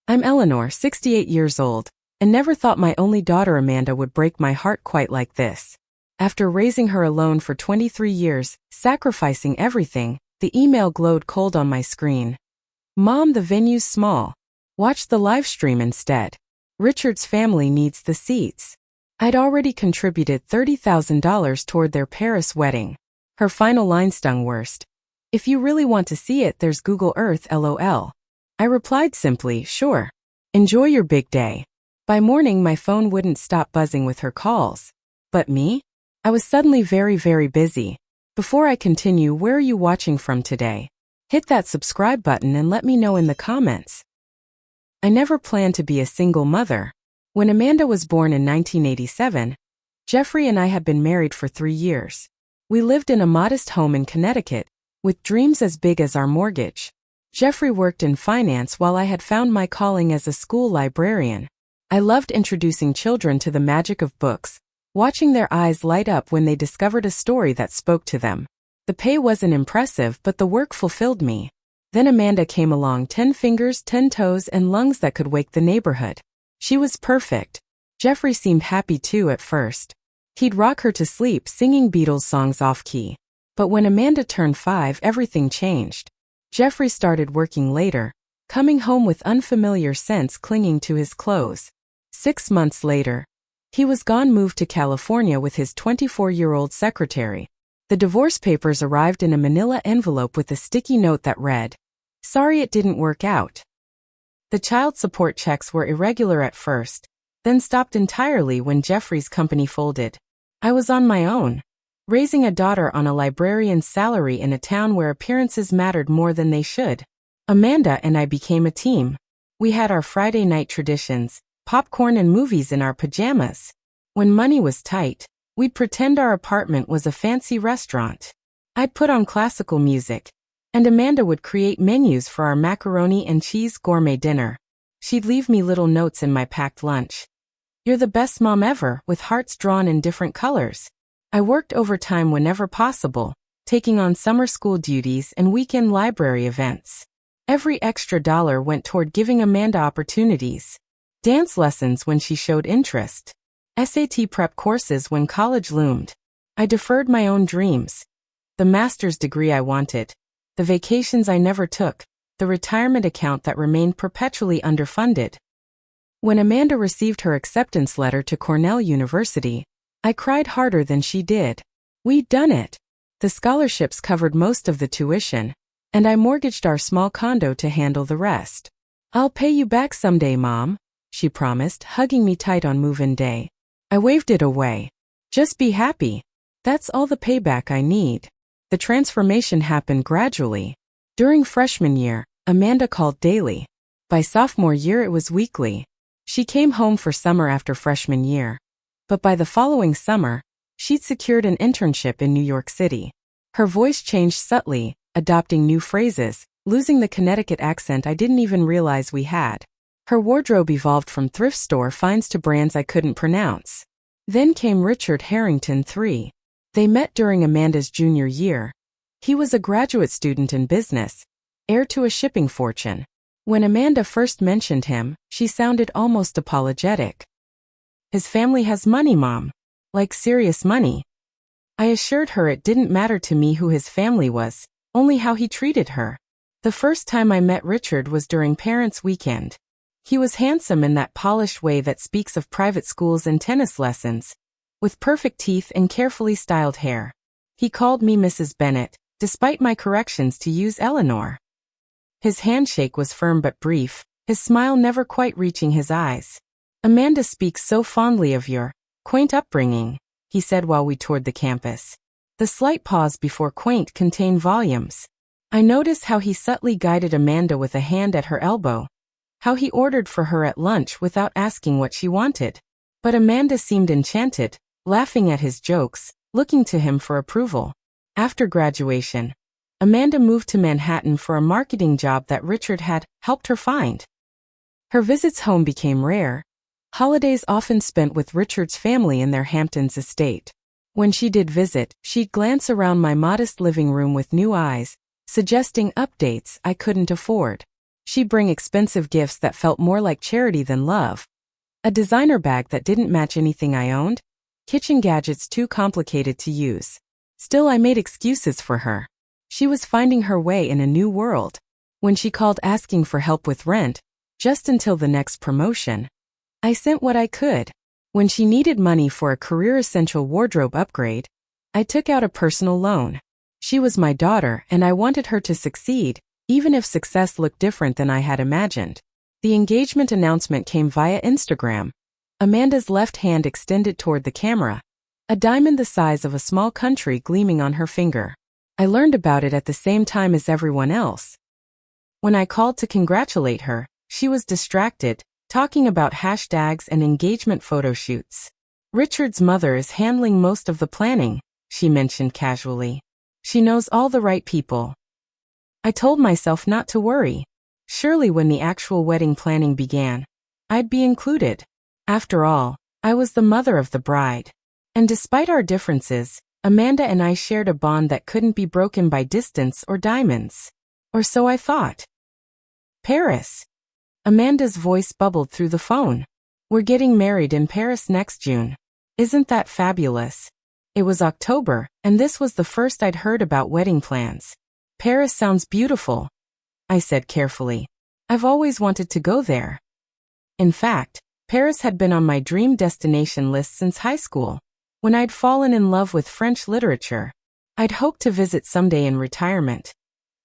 I'm Eleanor, 68 years old, and never thought my only daughter Amanda would break my heart quite like this. After raising her alone for 23 years, sacrificing everything, the email glowed cold on my screen. Mom, the venue's small. Watch the live stream instead. Richard's family needs the seats. I'd already contributed $30,000 toward their Paris wedding. Her final line stung worst. If you really want to see it, there's Google Earth, LOL. I replied simply, sure. Enjoy your big day. By morning, my phone wouldn't stop buzzing with her calls. But me? I was suddenly very busy. Before I continue, where are you watching from today? Hit that subscribe button and let me know in the comments. I never planned to be a single mother. When Amanda was born in 1987, Jeffrey and I had been married for 3 years. We lived in a modest home in Connecticut, with dreams as big as our mortgage. Jeffrey worked in finance while I had found my calling as a school librarian. I loved introducing children to the magic of books, watching their eyes light up when they discovered a story that spoke to them. The pay wasn't impressive, but the work fulfilled me. Then Amanda came along, 10 fingers, 10 toes, and lungs that could wake the neighborhood. She was perfect. Jeffrey seemed happy too at first. He'd rock her to sleep singing Beatles songs off-key. But when Amanda turned 5, everything changed. Jeffrey started working later, coming home with unfamiliar scents clinging to his clothes. 6 months later, he was gone, moved to California with his 24-year-old secretary. The divorce papers arrived in a manila envelope with a sticky note that read, "Sorry it didn't work out." The child support checks were irregular at first, then stopped entirely when Jeffrey's company folded. I was on my own, raising a daughter on a librarian's salary in a town where appearances mattered more than they should. Amanda and I became a team. We had our Friday night traditions, popcorn and movies in our pajamas. When money was tight, we'd pretend our apartment was a fancy restaurant. I'd put on classical music, and Amanda would create menus for our macaroni and cheese gourmet dinner. She'd leave me little notes in my packed lunch. "You're the best mom ever," with hearts drawn in different colors. I worked overtime whenever possible, taking on summer school duties and weekend library events. Every extra dollar went toward giving Amanda opportunities. Dance lessons when she showed interest. SAT prep courses when college loomed. I deferred my own dreams. The master's degree I wanted. The vacations I never took. The retirement account that remained perpetually underfunded. When Amanda received her acceptance letter to Cornell University, I cried harder than she did. We'd done it. The scholarships covered most of the tuition, and I mortgaged our small condo to handle the rest. "I'll pay you back someday, Mom," she promised, hugging me tight on move-in day. I waved it away. "Just be happy. That's all the payback I need." The transformation happened gradually. During freshman year, Amanda called daily. By sophomore year, it was weekly. She came home for summer after freshman year. But by the following summer, she'd secured an internship in New York City. Her voice changed subtly, adopting new phrases, losing the Connecticut accent I didn't even realize we had. Her wardrobe evolved from thrift store finds to brands I couldn't pronounce. Then came Richard Harrington III. They met during Amanda's junior year. He was a graduate student in business, heir to a shipping fortune. When Amanda first mentioned him, she sounded almost apologetic. "His family has money, Mom. Like serious money." I assured her it didn't matter to me who his family was, only how he treated her. The first time I met Richard was during Parents' Weekend. He was handsome in that polished way that speaks of private schools and tennis lessons, with perfect teeth and carefully styled hair. He called me Mrs. Bennett, despite my corrections to use Eleanor. His handshake was firm but brief, his smile never quite reaching his eyes. "Amanda speaks so fondly of your quaint upbringing," he said while we toured the campus. The slight pause before quaint contained volumes. I noticed how he subtly guided Amanda with a hand at her elbow, how he ordered for her at lunch without asking what she wanted. But Amanda seemed enchanted, laughing at his jokes, looking to him for approval. After graduation, Amanda moved to Manhattan for a marketing job that Richard had helped her find. Her visits home became rare. Holidays often spent with Richard's family in their Hamptons estate. When she did visit, she'd glance around my modest living room with new eyes, suggesting updates I couldn't afford. She'd bring expensive gifts that felt more like charity than love. A designer bag that didn't match anything I owned. Kitchen gadgets too complicated to use. Still, I made excuses for her. She was finding her way in a new world. When she called asking for help with rent, just until the next promotion, I sent what I could. When she needed money for a career-essential wardrobe upgrade, I took out a personal loan. She was my daughter, and I wanted her to succeed, even if success looked different than I had imagined. The engagement announcement came via Instagram. Amanda's left hand extended toward the camera, a diamond the size of a small country gleaming on her finger. I learned about it at the same time as everyone else. When I called to congratulate her, she was distracted, talking about hashtags and engagement photo shoots. Richard's mother is handling most of the planning, she mentioned casually. She knows all the right people. I told myself not to worry. Surely when the actual wedding planning began, I'd be included. After all, I was the mother of the bride. And despite our differences, Amanda and I shared a bond that couldn't be broken by distance or diamonds. Or so I thought. Paris. Amanda's voice bubbled through the phone. We're getting married in Paris next June. Isn't that fabulous? It was October, and this was the first I'd heard about wedding plans. Paris sounds beautiful, I said carefully. I've always wanted to go there. In fact, Paris had been on my dream destination list since high school. When I'd fallen in love with French literature, I'd hoped to visit someday in retirement.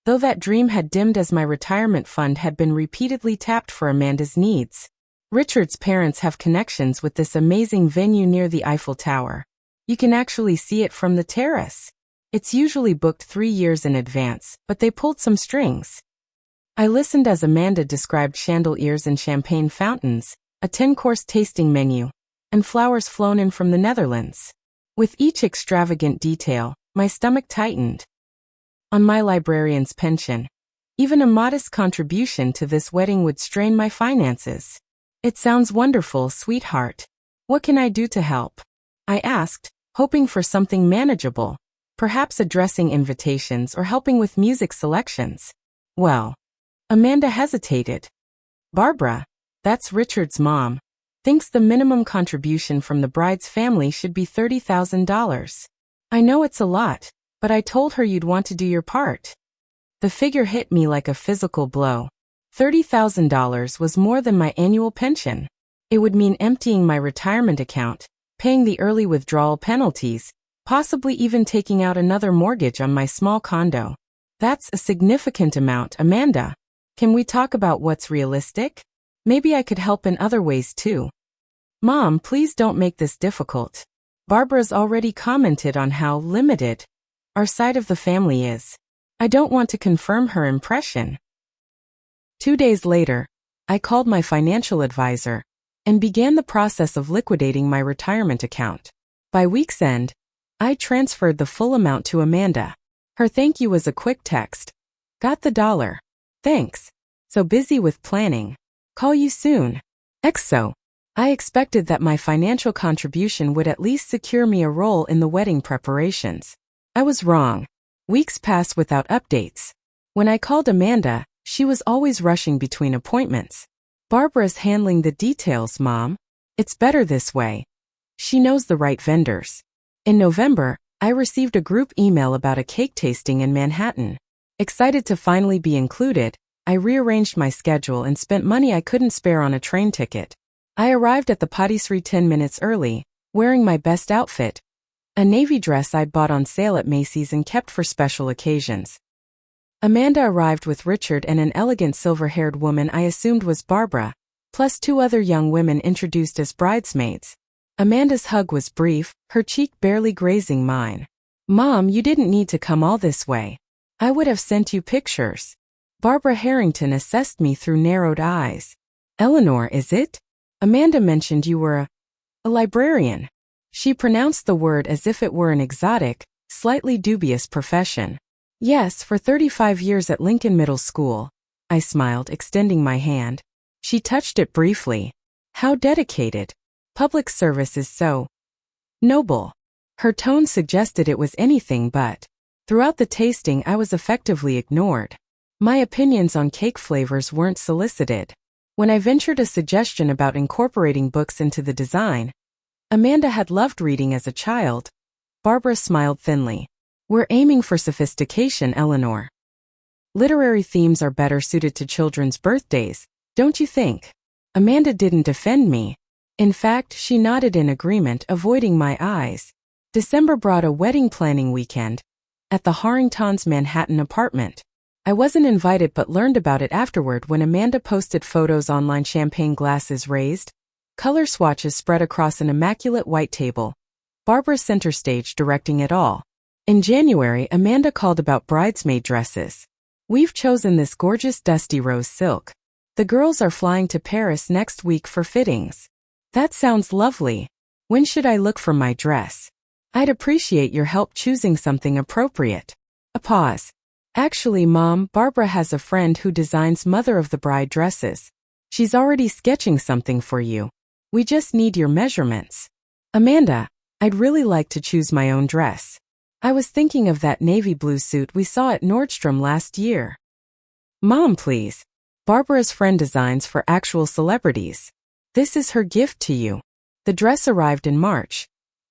Though that dream had dimmed as my retirement fund had been repeatedly tapped for Amanda's needs. Richard's parents have connections with this amazing venue near the Eiffel Tower. You can actually see it from the terrace. It's usually booked 3 years in advance, but they pulled some strings. I listened as Amanda described chandeliers and champagne fountains, a 10-course tasting menu, and flowers flown in from the Netherlands. With each extravagant detail, my stomach tightened. On my librarian's pension, even a modest contribution to this wedding would strain my finances. It sounds wonderful, sweetheart. What can I do to help? I asked, hoping for something manageable, perhaps addressing invitations or helping with music selections. Well, Amanda hesitated. Barbara, that's Richard's mom, thinks the minimum contribution from the bride's family should be $30,000. I know it's a lot, but I told her you'd want to do your part. The figure hit me like a physical blow. $30,000 was more than my annual pension. It would mean emptying my retirement account, paying the early withdrawal penalties, possibly even taking out another mortgage on my small condo. That's a significant amount, Amanda. Can we talk about what's realistic? Maybe I could help in other ways too. Mom, please don't make this difficult. Barbara's already commented on how limited our side of the family is. I don't want to confirm her impression. 2 days later, I called my financial advisor and began the process of liquidating my retirement account. By week's end, I transferred the full amount to Amanda. Her thank you was a quick text. Got the dollar. Thanks. So busy with planning. Call you soon. XO. I expected that my financial contribution would at least secure me a role in the wedding preparations. I was wrong. Weeks passed without updates. When I called Amanda, she was always rushing between appointments. Barbara's handling the details, Mom. It's better this way. She knows the right vendors. In November, I received a group email about a cake tasting in Manhattan. Excited to finally be included, I rearranged my schedule and spent money I couldn't spare on a train ticket. I arrived at the patisserie 10 minutes early, wearing my best outfit, a navy dress I'd bought on sale at Macy's and kept for special occasions. Amanda arrived with Richard and an elegant silver-haired woman I assumed was Barbara, plus 2 other young women introduced as bridesmaids. Amanda's hug was brief, her cheek barely grazing mine. Mom, you didn't need to come all this way. I would have sent you pictures. Barbara Harrington assessed me through narrowed eyes. Eleanor, is it? Amanda mentioned you were a librarian. She pronounced the word as if it were an exotic, slightly dubious profession. Yes, for 35 years at Lincoln Middle School. I smiled, extending my hand. She touched it briefly. How dedicated. Public service is so noble. Her tone suggested it was anything but. Throughout the tasting I was effectively ignored. My opinions on cake flavors weren't solicited. When I ventured a suggestion about incorporating books into the design, Amanda had loved reading as a child. Barbara smiled thinly. We're aiming for sophistication, Eleanor. Literary themes are better suited to children's birthdays, don't you think? Amanda didn't defend me. In fact, she nodded in agreement, avoiding my eyes. December brought a wedding planning weekend at the Harringtons' Manhattan apartment. I wasn't invited but learned about it afterward when Amanda posted photos online. Champagne glasses raised, color swatches spread across an immaculate white table. Barbara center stage directing it all. In January, Amanda called about bridesmaid dresses. We've chosen this gorgeous dusty rose silk. The girls are flying to Paris next week for fittings. That sounds lovely. When should I look for my dress? I'd appreciate your help choosing something appropriate. A pause. Actually, Mom, Barbara has a friend who designs mother-of-the-bride dresses. She's already sketching something for you. We just need your measurements. Amanda, I'd really like to choose my own dress. I was thinking of that navy blue suit we saw at Nordstrom last year. Mom, please. Barbara's friend designs for actual celebrities. This is her gift to you. The dress arrived in March.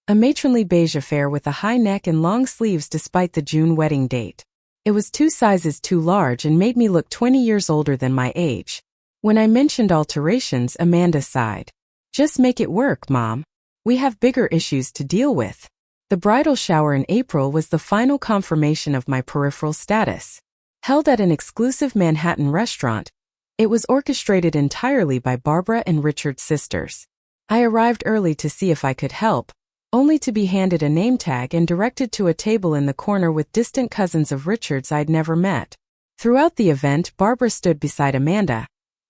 A matronly beige affair with a high neck and long sleeves despite the June wedding date. It was 2 sizes too large and made me look 20 years older than my age. When I mentioned alterations, Amanda sighed. Just make it work, Mom. We have bigger issues to deal with. The bridal shower in April was the final confirmation of my peripheral status. Held at an exclusive Manhattan restaurant, it was orchestrated entirely by Barbara and Richard's sisters. I arrived early to see if I could help, only to be handed a name tag and directed to a table in the corner with distant cousins of Richard's I'd never met. Throughout the event, Barbara stood beside Amanda,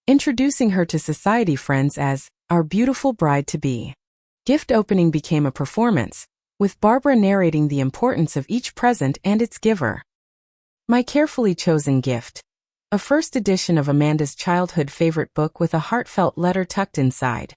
introducing her to society friends as our beautiful bride-to-be. Gift opening became a performance, with Barbara narrating the importance of each present and its giver. My carefully chosen gift. A first edition of Amanda's childhood favorite book with a heartfelt letter tucked inside.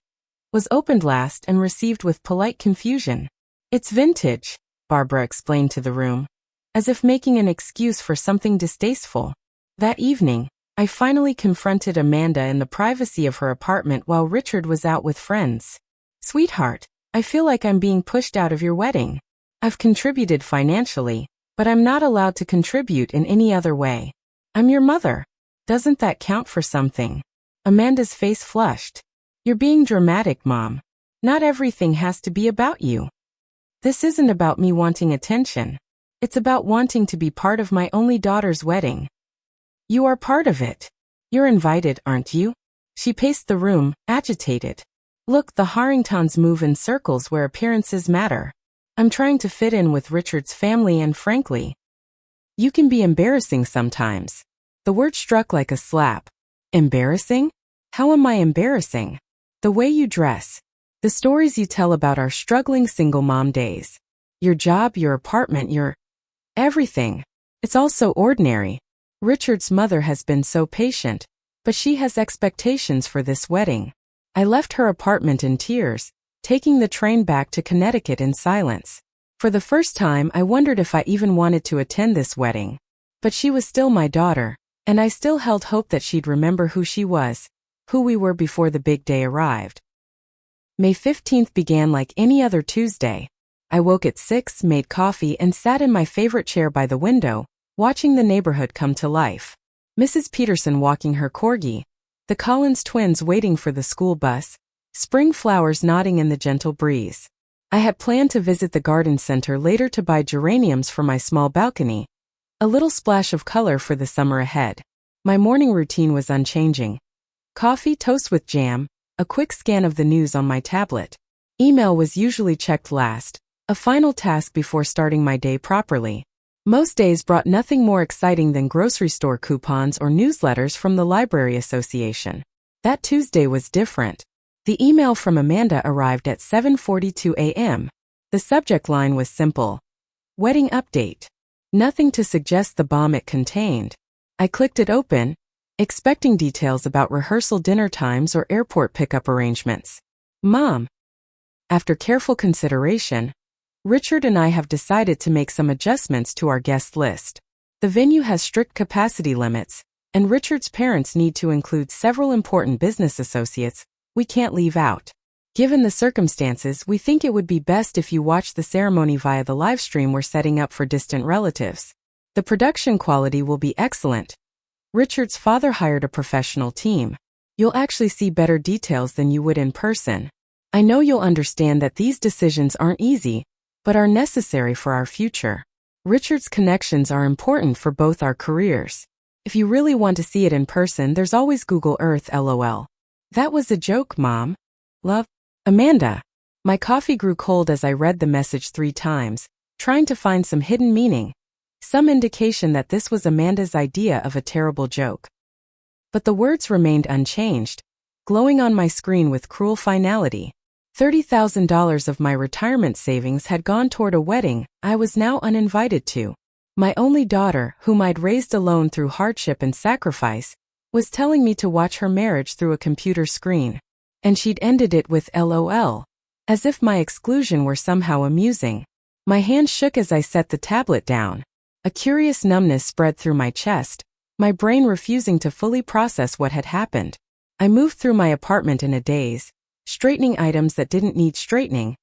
Was opened last and received with polite confusion. It's vintage, Barbara explained to the room, as if making an excuse for something distasteful. That evening, I finally confronted Amanda in the privacy of her apartment while Richard was out with friends. Sweetheart, I feel like I'm being pushed out of your wedding. I've contributed financially, but I'm not allowed to contribute in any other way. I'm your mother. Doesn't that count for something? Amanda's face flushed. You're being dramatic, Mom. Not everything has to be about you. This isn't about me wanting attention. It's about wanting to be part of my only daughter's wedding. You are part of it. You're invited, aren't you? She paced the room, agitated. Look, the Harringtons move in circles where appearances matter. I'm trying to fit in with Richard's family and frankly, you can be embarrassing sometimes. The word struck like a slap. Embarrassing? How am I embarrassing? The way you dress. The stories you tell about our struggling single mom days. Your job, your apartment, your everything. It's all so ordinary. Richard's mother has been so patient, but she has expectations for this wedding. I left her apartment in tears, taking the train back to Connecticut in silence. For the first time, I wondered if I even wanted to attend this wedding. But she was still my daughter, and I still held hope that she'd remember who she was, who we were before the big day arrived. May 15th began like any other Tuesday. I woke at 6, made coffee, and sat in my favorite chair by the window, watching the neighborhood come to life. Mrs. Peterson walking her corgi, the Collins twins waiting for the school bus, spring flowers nodding in the gentle breeze. I had planned to visit the garden center later to buy geraniums for my small balcony, a little splash of color for the summer ahead. My morning routine was unchanging. Coffee, toast with jam, a quick scan of the news on my tablet. Email was usually checked last, a final task before starting my day properly. Most days brought nothing more exciting than grocery store coupons or newsletters from the Library Association. That Tuesday was different. The email from Amanda arrived at 7:42 a.m. The subject line was simple. Wedding update. Nothing to suggest the bomb it contained. I clicked it open, expecting details about rehearsal dinner times or airport pickup arrangements. Mom. After careful consideration, Richard and I have decided to make some adjustments to our guest list. The venue has strict capacity limits, and Richard's parents need to include several important business associates we can't leave out. Given the circumstances, we think it would be best if you watch the ceremony via the live stream we're setting up for distant relatives. The production quality will be excellent. Richard's father hired a professional team. You'll actually see better details than you would in person. I know you'll understand that these decisions aren't easy, but are necessary for our future. Richard's connections are important for both our careers. If you really want to see it in person, there's always Google Earth, LOL. That was a joke, Mom. Love, Amanda. My coffee grew cold as I read the message 3 times, trying to find some hidden meaning, some indication that this was Amanda's idea of a terrible joke. But the words remained unchanged, glowing on my screen with cruel finality. $30,000 of my retirement savings had gone toward a wedding I was now uninvited to. My only daughter, whom I'd raised alone through hardship and sacrifice, was telling me to watch her marriage through a computer screen. And she'd ended it with LOL, as if my exclusion were somehow amusing. My hand shook as I set the tablet down. A curious numbness spread through my chest, my brain refusing to fully process what had happened. I moved through my apartment in a daze, straightening items that didn't need straightening,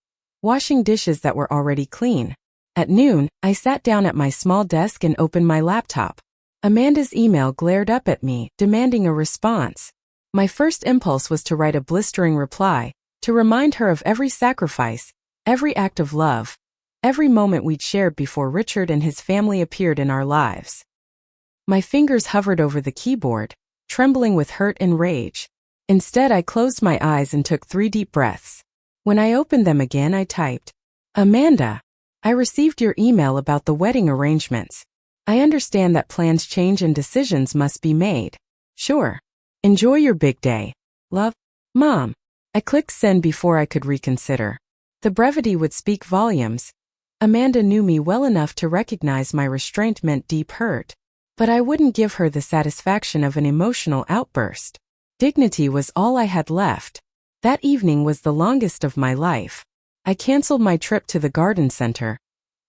washing dishes that were already clean. At noon, I sat down at my small desk and opened my laptop. Amanda's email glared up at me, demanding a response. My first impulse was to write a blistering reply, to remind her of every sacrifice, every act of love, every moment we'd shared before Richard and his family appeared in our lives. My fingers hovered over the keyboard, trembling with hurt and rage. Instead, I closed my eyes and took 3 deep breaths. When I opened them again, I typed, Amanda, I received your email about the wedding arrangements. I understand that plans change and decisions must be made. Sure. Enjoy your big day. Love, Mom. I clicked send before I could reconsider. The brevity would speak volumes. Amanda knew me well enough to recognize my restraint meant deep hurt. But I wouldn't give her the satisfaction of an emotional outburst. Dignity was all I had left. That evening was the longest of my life. I canceled my trip to the garden center,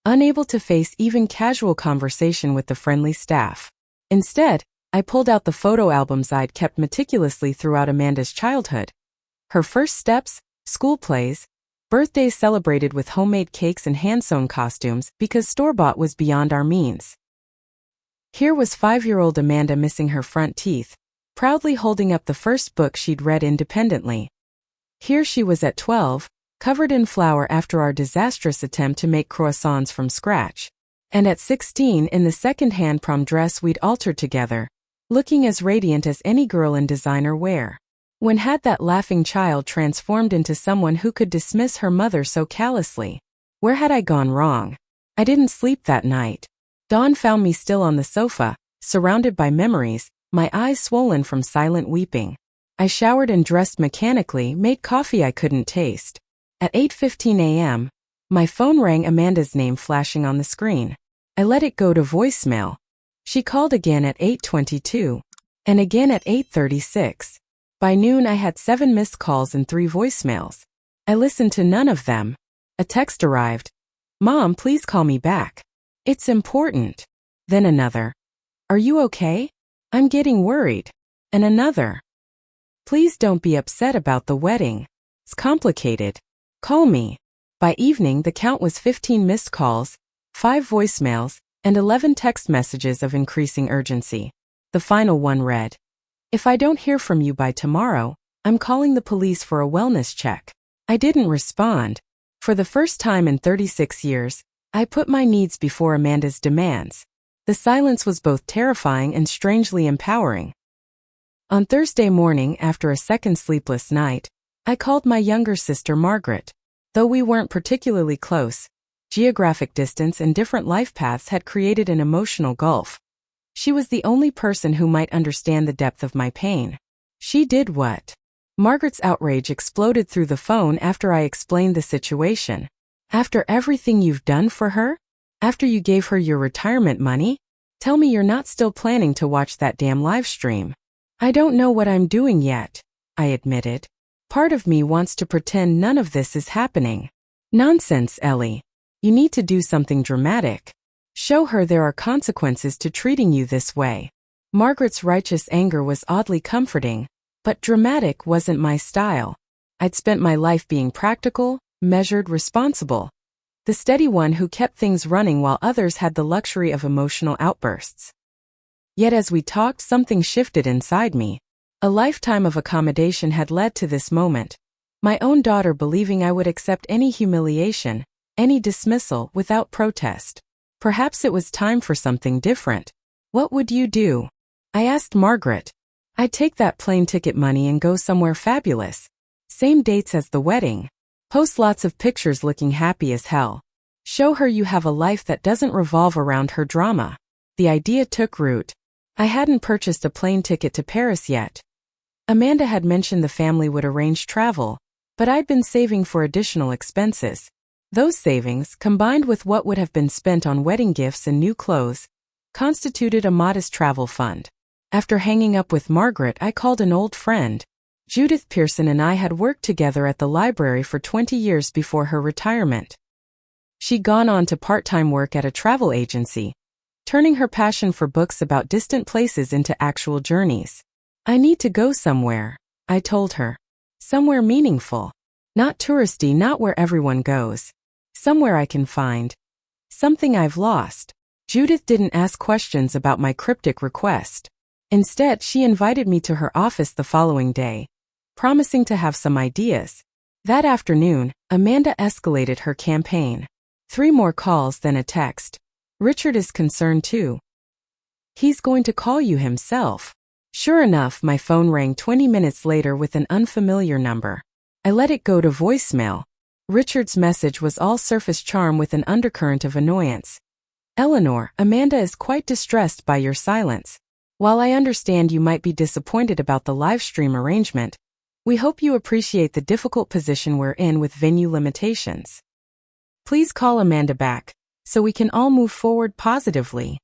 unable to face even casual conversation with the friendly staff. Instead, I pulled out the photo albums I'd kept meticulously throughout Amanda's childhood. Her first steps, school plays, birthdays celebrated with homemade cakes and hand-sewn costumes because store-bought was beyond our means. Here was 5-year-old Amanda missing her front teeth, proudly holding up the first book she'd read independently. Here she was at 12, covered in flour after our disastrous attempt to make croissants from scratch. And at 16 in the second-hand prom dress we'd altered together, looking as radiant as any girl in designer wear. When had that laughing child transformed into someone who could dismiss her mother so callously? Where had I gone wrong? I didn't sleep that night. Dawn found me still on the sofa, surrounded by memories, my eyes swollen from silent weeping. I showered and dressed mechanically, made coffee I couldn't taste. At 8:15 a.m., my phone rang, Amanda's name flashing on the screen. I let it go to voicemail. She called again at 8:22, and again at 8:36. By noon I had 7 missed calls and 3 voicemails. I listened to none of them. A text arrived. Mom, please call me back. It's important. Then another. Are you okay? I'm getting worried. And another. Please don't be upset about the wedding. It's complicated. Call me. By evening the count was 15 missed calls, 5 voicemails, and 11 text messages of increasing urgency. The final one read, If I don't hear from you by tomorrow, I'm calling the police for a wellness check. I didn't respond. For the first time in 36 years, I put my needs before Amanda's demands. The silence was both terrifying and strangely empowering. On Thursday morning, after a second sleepless night, I called my younger sister Margaret. Though we weren't particularly close, geographic distance and different life paths had created an emotional gulf. She was the only person who might understand the depth of my pain. She did what? Margaret's outrage exploded through the phone after I explained the situation. After everything you've done for her? After you gave her your retirement money? Tell me you're not still planning to watch that damn live stream. I don't know what I'm doing yet, I admitted. Part of me wants to pretend none of this is happening. Nonsense, Ellie. You need to do something dramatic. Show her there are consequences to treating you this way. Margaret's righteous anger was oddly comforting, but dramatic wasn't my style. I'd spent my life being practical, measured, responsible. The steady one who kept things running while others had the luxury of emotional outbursts. Yet as we talked, something shifted inside me. A lifetime of accommodation had led to this moment. My own daughter believing I would accept any humiliation, any dismissal, without protest. Perhaps it was time for something different. What would you do? I asked Margaret. I'd take that plane ticket money and go somewhere fabulous. Same dates as the wedding. Post lots of pictures looking happy as hell. Show her you have a life that doesn't revolve around her drama. The idea took root. I hadn't purchased a plane ticket to Paris yet. Amanda had mentioned the family would arrange travel, but I'd been saving for additional expenses. Those savings, combined with what would have been spent on wedding gifts and new clothes, constituted a modest travel fund. After hanging up with Margaret, I called an old friend. Judith Pearson and I had worked together at the library for 20 years before her retirement. She'd gone on to part-time work at a travel agency, turning her passion for books about distant places into actual journeys. I need to go somewhere, I told her. Somewhere meaningful. Not touristy, not where everyone goes. Somewhere I can find something I've lost. Judith didn't ask questions about my cryptic request. Instead, she invited me to her office the following day, promising to have some ideas. That afternoon, Amanda escalated her campaign. 3 more calls, then a text. Richard is concerned too. He's going to call you himself. Sure enough, my phone rang 20 minutes later with an unfamiliar number. I let it go to voicemail. Richard's message was all surface charm with an undercurrent of annoyance. Eleanor, Amanda is quite distressed by your silence. While I understand you might be disappointed about the Livestream arrangement, we hope you appreciate the difficult position we're in with venue limitations. Please call Amanda back, so we can all move forward positively.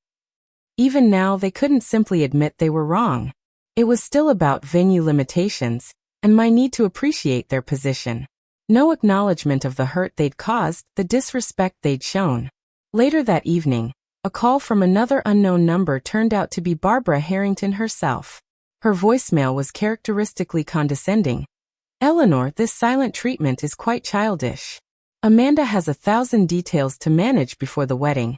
Even now, they couldn't simply admit they were wrong. It was still about venue limitations, and my need to appreciate their position. No acknowledgement of the hurt they'd caused, the disrespect they'd shown. Later that evening, a call from another unknown number turned out to be Barbara Harrington herself. Her voicemail was characteristically condescending. Eleanor, this silent treatment is quite childish. Amanda has 1,000 details to manage before the wedding,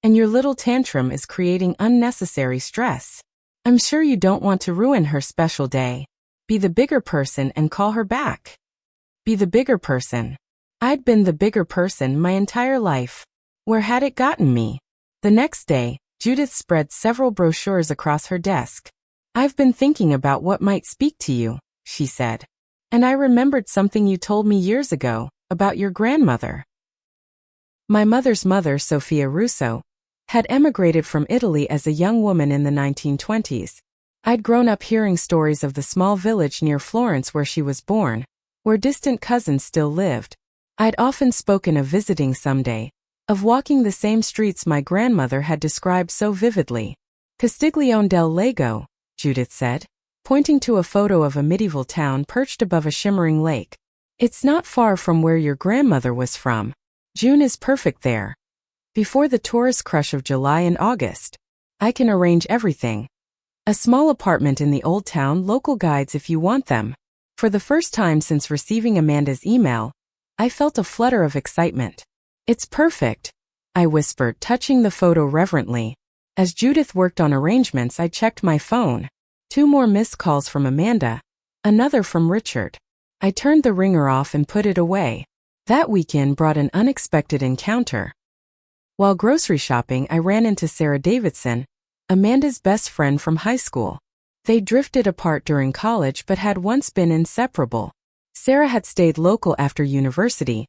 and your little tantrum is creating unnecessary stress. I'm sure you don't want to ruin her special day. Be the bigger person and call her back. Be the bigger person. I'd been the bigger person my entire life. Where had it gotten me? The next day, Judith spread several brochures across her desk. I've been thinking about what might speak to you, she said. And I remembered something you told me years ago, about your grandmother. My mother's mother, Sophia Russo, had emigrated from Italy as a young woman in the 1920s. I'd grown up hearing stories of the small village near Florence where she was born, where distant cousins still lived. I'd often spoken of visiting someday, of walking the same streets my grandmother had described so vividly. Castiglione del Lago, Judith said, pointing to a photo of a medieval town perched above a shimmering lake. It's not far from where your grandmother was from. June is perfect there. Before the tourist crush of July and August. I can arrange everything. A small apartment in the old town, local guides if you want them. For the first time since receiving Amanda's email, I felt a flutter of excitement. It's perfect, I whispered, touching the photo reverently. As Judith worked on arrangements, I checked my phone. 2 more missed calls from Amanda, another from Richard. I turned the ringer off and put it away. That weekend brought an unexpected encounter. While grocery shopping, I ran into Sarah Davidson, Amanda's best friend from high school. They drifted apart during college but had once been inseparable. Sarah had stayed local after university,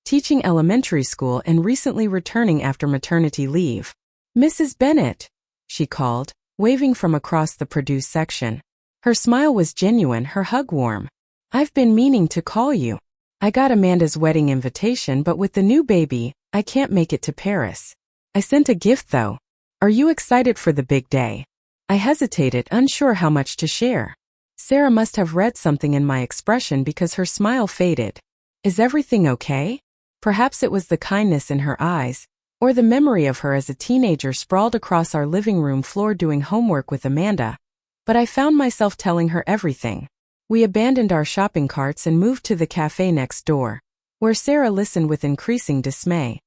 teaching elementary school and recently returning after maternity leave. Mrs. Bennett, she called, waving from across the produce section. Her smile was genuine, her hug warm. I've been meaning to call you. I got Amanda's wedding invitation, but with the new baby, I can't make it to Paris. I sent a gift though. Are you excited for the big day? I hesitated, unsure how much to share. Sarah must have read something in my expression because her smile faded. Is everything okay? Perhaps it was the kindness in her eyes, or the memory of her as a teenager sprawled across our living room floor doing homework with Amanda. But I found myself telling her everything. We abandoned our shopping carts and moved to the cafe next door, where Sarah listened with increasing dismay.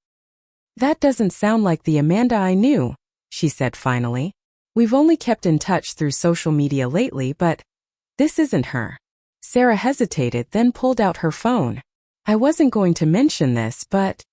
"That doesn't sound like the Amanda I knew," she said finally. "We've only kept in touch through social media lately, but this isn't her." Sarah hesitated, then pulled out her phone. "I wasn't going to mention this, but..."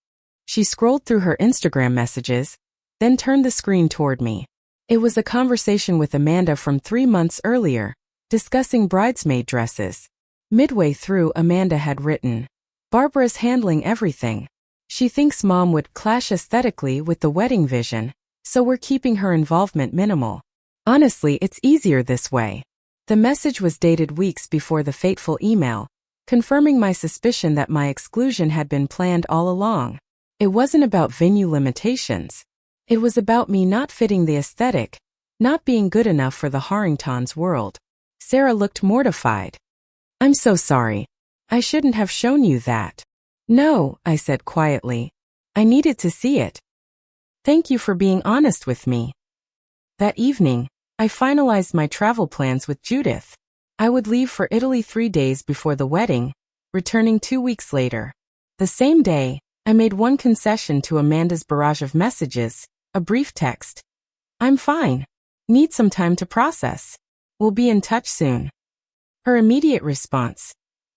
She scrolled through her Instagram messages, then turned the screen toward me. It was a conversation with Amanda from 3 months earlier, discussing bridesmaid dresses. Midway through, Amanda had written, "Barbara's handling everything. She thinks Mom would clash aesthetically with the wedding vision, so we're keeping her involvement minimal. Honestly, it's easier this way." The message was dated weeks before the fateful email, confirming my suspicion that my exclusion had been planned all along. It wasn't about venue limitations. It was about me not fitting the aesthetic, not being good enough for the Harringtons' world. Sarah looked mortified. "I'm so sorry. I shouldn't have shown you that." "No," I said quietly. "I needed to see it. Thank you for being honest with me." That evening, I finalized my travel plans with Judith. I would leave for Italy 3 days before the wedding, returning 2 weeks later. The same day, I made one concession to Amanda's barrage of messages, a brief text. "I'm fine. Need some time to process. We'll be in touch soon." Her immediate response,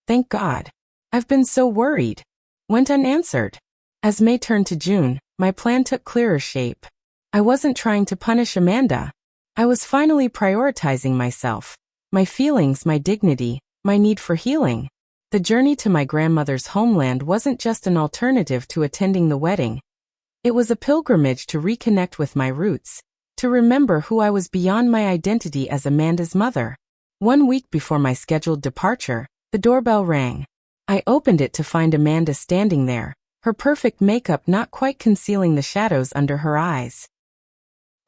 "Thank God. I've been so worried," went unanswered. As May turned to June, my plan took clearer shape. I wasn't trying to punish Amanda. I was finally prioritizing myself, my feelings, my dignity, my need for healing. The journey to my grandmother's homeland wasn't just an alternative to attending the wedding. It was a pilgrimage to reconnect with my roots, to remember who I was beyond my identity as Amanda's mother. 1 week before my scheduled departure, the doorbell rang. I opened it to find Amanda standing there, her perfect makeup not quite concealing the shadows under her eyes.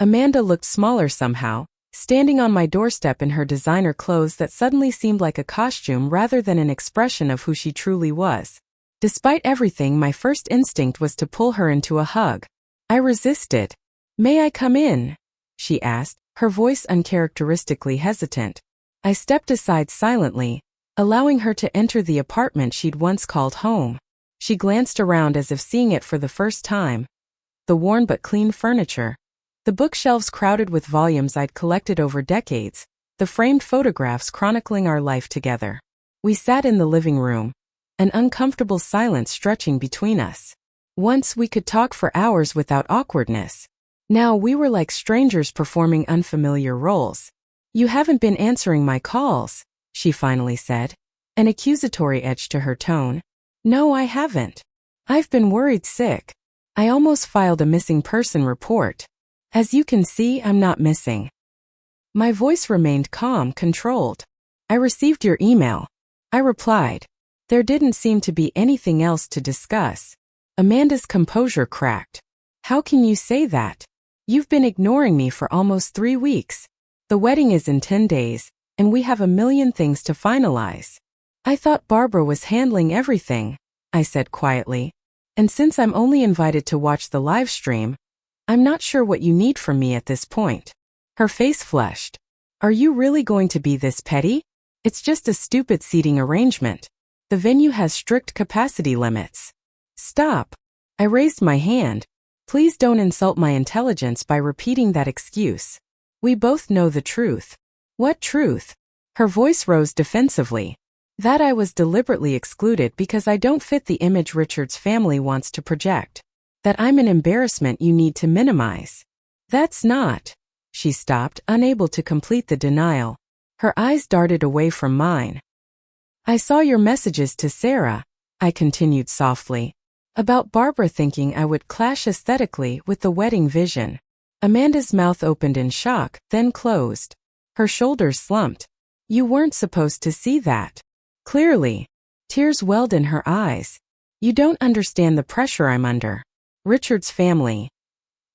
Amanda looked smaller somehow, standing on my doorstep in her designer clothes that suddenly seemed like a costume rather than an expression of who she truly was. Despite everything, my first instinct was to pull her into a hug. I resisted. "May I come in?" she asked, her voice uncharacteristically hesitant. I stepped aside silently, allowing her to enter the apartment she'd once called home. She glanced around as if seeing it for the first time. The worn but clean furniture, the bookshelves crowded with volumes I'd collected over decades, the framed photographs chronicling our life together. We sat in the living room, an uncomfortable silence stretching between us. Once we could talk for hours without awkwardness. Now we were like strangers performing unfamiliar roles. "You haven't been answering my calls," she finally said, an accusatory edge to her tone. "No, I haven't. I've been worried sick. I almost filed a missing person report. As you can see, I'm not missing." My voice remained calm, controlled. "I received your email," I replied. There didn't seem to be anything else to discuss. Amanda's composure cracked. "How can you say that? You've been ignoring me for almost 3 weeks. The wedding is in 10 days, and we have a million things to finalize." "I thought Barbara was handling everything," I said quietly. "And since I'm only invited to watch the live stream, I'm not sure what you need from me at this point." Her face flushed. "Are you really going to be this petty? It's just a stupid seating arrangement. The venue has strict capacity limits." "Stop." I raised my hand. "Please don't insult my intelligence by repeating that excuse. We both know the truth." "What truth?" Her voice rose defensively. "That I was deliberately excluded because I don't fit the image Richard's family wants to project. That I'm an embarrassment you need to minimize." "That's not..." She stopped, unable to complete the denial. Her eyes darted away from mine. "I saw your messages to Sarah," I continued softly, "about Barbara thinking I would clash aesthetically with the wedding vision." Amanda's mouth opened in shock, then closed. Her shoulders slumped. "You weren't supposed to see that." Clearly. Tears welled in her eyes. "You don't understand the pressure I'm under. Richard's family.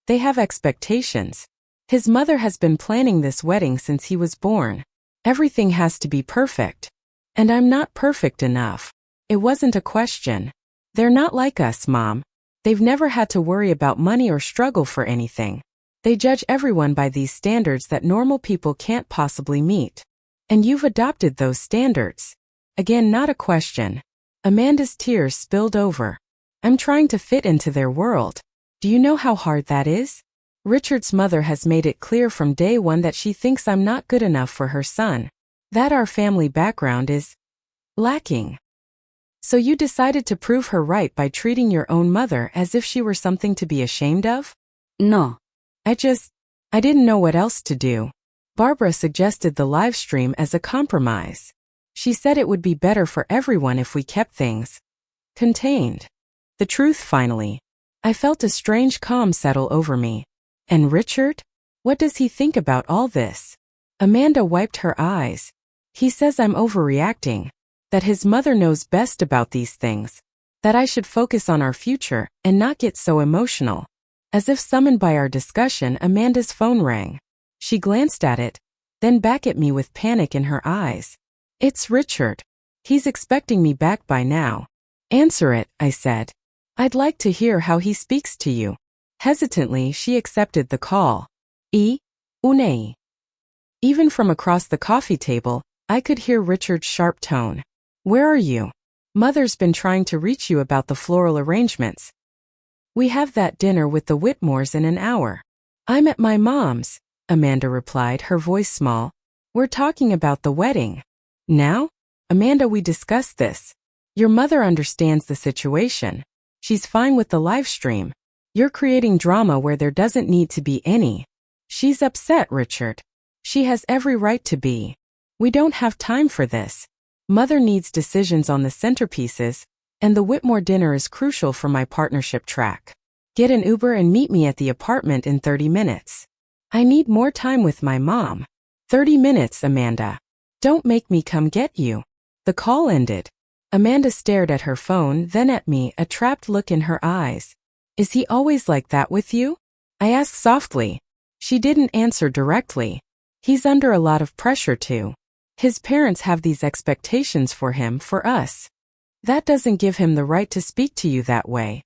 They have expectations. His mother has been planning this wedding since he was born. Everything has to be perfect. And I'm not perfect enough." It wasn't a question. "They're not like us, Mom. They've never had to worry about money or struggle for anything. They judge everyone by these standards that normal people can't possibly meet. And you've adopted those standards. Again, not a question. Amanda's tears spilled over. I'm trying to fit into their world. Do you know how hard that is? Richard's mother has made it clear from day one that she thinks I'm not good enough for her son. That our family background is lacking. So you decided to prove her right by treating your own mother as if she were something to be ashamed of? No. I didn't know what else to do. Barbara suggested the live stream as a compromise. She said it would be better for everyone if we kept things contained. The truth finally. I felt a strange calm settle over me. And Richard? What does he think about all this? Amanda wiped her eyes. He says I'm overreacting. That his mother knows best about these things. That I should focus on our future and not get so emotional. As if summoned by our discussion, Amanda's phone rang. She glanced at it, then back at me with panic in her eyes. It's Richard. He's expecting me back by now. Answer it, I said. I'd like to hear how he speaks to you. Hesitantly, she accepted the call. Unei. Even from across the coffee table, I could hear Richard's sharp tone. Where are you? Mother's been trying to reach you about the floral arrangements. We have that dinner with the Whitmores in an hour. I'm at my mom's, Amanda replied, her voice small. We're talking about the wedding. Now? Amanda, we discussed this. Your mother understands the situation. She's fine with the live stream. You're creating drama where there doesn't need to be any. She's upset, Richard. She has every right to be. We don't have time for this. Mother needs decisions on the centerpieces, and the Whitmore dinner is crucial for my partnership track. Get an Uber and meet me at the apartment in 30 minutes. I need more time with my mom. 30 minutes, Amanda. Don't make me come get you. The call ended. Amanda stared at her phone, then at me, a trapped look in her eyes. Is he always like that with you? I asked softly. She didn't answer directly. He's under a lot of pressure too. His parents have these expectations for him, for us. That doesn't give him the right to speak to you that way.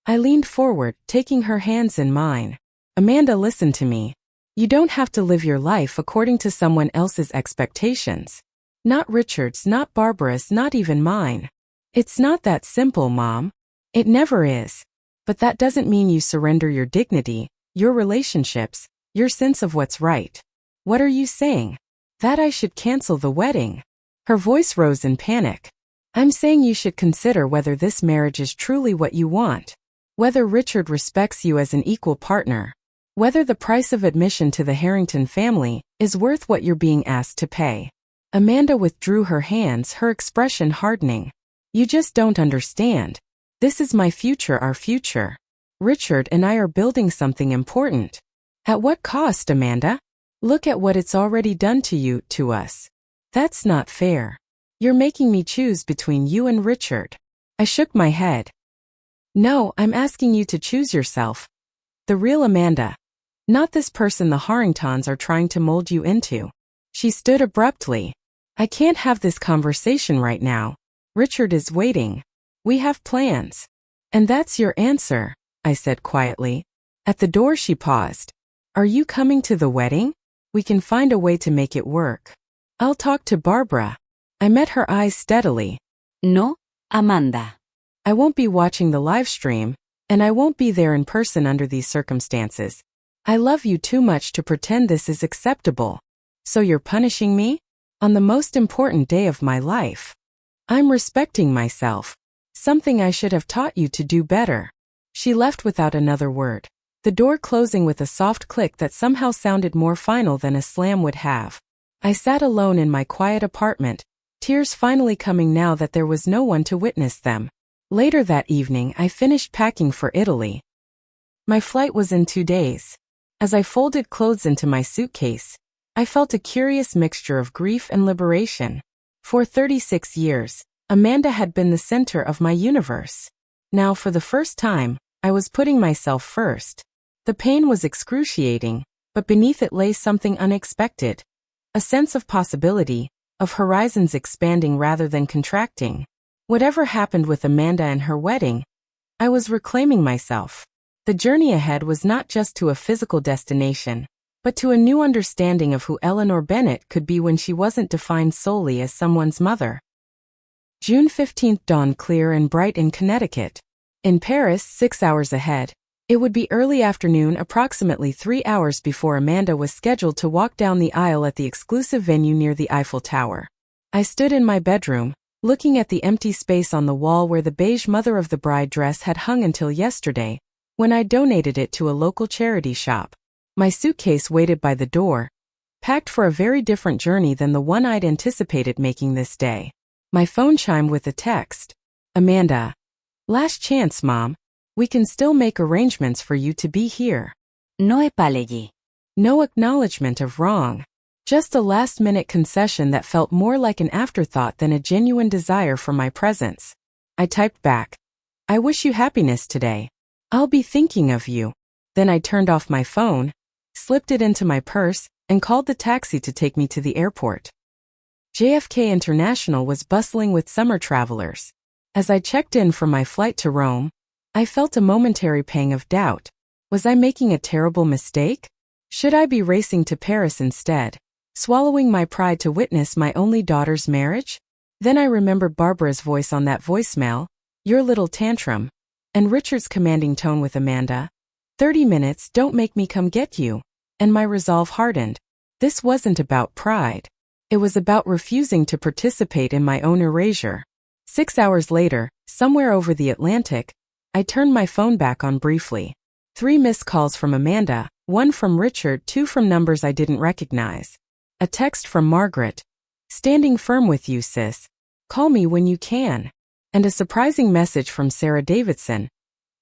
I leaned forward, taking her hands in mine. Amanda, listen to me. You don't have to live your life according to someone else's expectations. Not Richard's, not Barbara's, not even mine. It's not that simple, Mom. It never is. But that doesn't mean you surrender your dignity, your relationships, your sense of what's right. What are you saying? That I should cancel the wedding? Her voice rose in panic. I'm saying you should consider whether this marriage is truly what you want. Whether Richard respects you as an equal partner. Whether the price of admission to the Harrington family is worth what you're being asked to pay. Amanda withdrew her hands, her expression hardening. You just don't understand. This is my future, our future. Richard and I are building something important. At what cost, Amanda? Look at what it's already done to you, to us. That's not fair. You're making me choose between you and Richard. I shook my head. No, I'm asking you to choose yourself. The real Amanda. Not this person the Harringtons are trying to mold you into. She stood abruptly. I can't have this conversation right now. Richard is waiting. We have plans. And that's your answer, I said quietly. At the door she paused. Are you coming to the wedding? We can find a way to make it work. I'll talk to Barbara. I met her eyes steadily. No, Amanda. I won't be watching the live stream, and I won't be there in person under these circumstances. I love you too much to pretend this is acceptable. So you're punishing me? On the most important day of my life. I'm respecting myself. Something I should have taught you to do better. She left without another word. The door closing with a soft click that somehow sounded more final than a slam would have. I sat alone in my quiet apartment, tears finally coming now that there was no one to witness them. Later that evening, I finished packing for Italy. My flight was in 2 days. As I folded clothes into my suitcase, I felt a curious mixture of grief and liberation. For 36 years, Amanda had been the center of my universe. Now, for the first time, I was putting myself first. The pain was excruciating, but beneath it lay something unexpected. A sense of possibility, of horizons expanding rather than contracting. Whatever happened with Amanda and her wedding, I was reclaiming myself. The journey ahead was not just to a physical destination, but to a new understanding of who Eleanor Bennett could be when she wasn't defined solely as someone's mother. June 15th dawned clear and bright in Connecticut. In Paris, 6 hours ahead, it would be early afternoon, approximately 3 hours before Amanda was scheduled to walk down the aisle at the exclusive venue near the Eiffel Tower. I stood in my bedroom, looking at the empty space on the wall where the beige mother of the bride dress had hung until yesterday, when I donated it to a local charity shop. My suitcase waited by the door, packed for a very different journey than the one I'd anticipated making this day. My phone chimed with a text. Amanda. Last chance, Mom. We can still make arrangements for you to be here. No apology. No acknowledgement of wrong. Just a last-minute concession that felt more like an afterthought than a genuine desire for my presence. I typed back. I wish you happiness today. I'll be thinking of you. Then I turned off my phone, slipped it into my purse, and called the taxi to take me to the airport. JFK International was bustling with summer travelers. As I checked in for my flight to Rome, I felt a momentary pang of doubt. Was I making a terrible mistake? Should I be racing to Paris instead, swallowing my pride to witness my only daughter's marriage? Then I remembered Barbara's voice on that voicemail, your little tantrum, and Richard's commanding tone with Amanda. 30 minutes, don't make me come get you. And my resolve hardened. This wasn't about pride. It was about refusing to participate in my own erasure. 6 hours later, somewhere over the Atlantic, I turned my phone back on briefly. 3 missed calls from Amanda, 1 from Richard, 2 from numbers I didn't recognize. A text from Margaret. Standing firm with you, sis. Call me when you can. And a surprising message from Sarah Davidson.